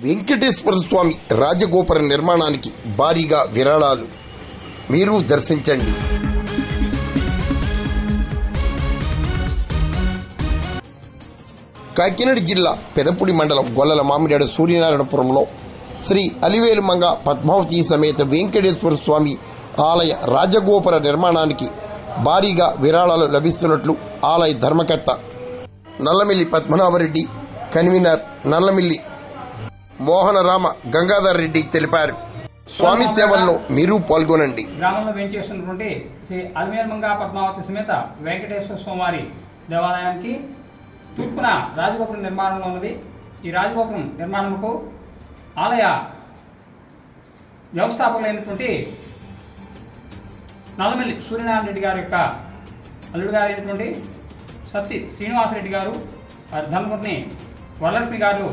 వెంకటేశ్వర స్వామి రాజగోపుర నిర్మాణానికి భారీగా విరాళాలు. మీరు దర్శించండి. కాకినాడ జిల్లా పెదపూడి మండలం గొల్లల మామిడాడ సూర్యనారాయణపురంలో శ్రీ అలివేలుమంగ పద్మావతి సమేత వెంకటేశ్వర స్వామి ఆలయ రాజగోపుర నిర్మాణానికి భారీగా విరాళాలు లభిస్తున్నట్లు ఆలయ ధర్మకర్త నల్లమిల్లి పద్మనాభరెడ్డి, కన్వీనర్ నల్లమిల్లి మోహనరామ గంగాధర్ రెడ్డి తెలిపారు. స్వామి సేవల్లో మీరు పాల్గొనండి. గ్రామంలో వేంచేస్తున్నటువంటి శ్రీ అలివేలుమంగ పద్మావతి సమేత వెంకటేశ్వర స్వామి దేవాలయానికి తూర్పున రాజగోపురం నిర్మాణంలో ఉన్నది. ఈ రాజగోపురం నిర్మాణంకు ఆలయ వ్యవస్థాపకులైనటువంటి నల్లమిల్లి సూర్యనారాయణ రెడ్డి గారి యొక్క అల్లుడు గారైనటువంటి సత్తి శ్రీనివాసరెడ్డి గారు, వారి ధర్మపత్ని వరలక్ష్మి గారు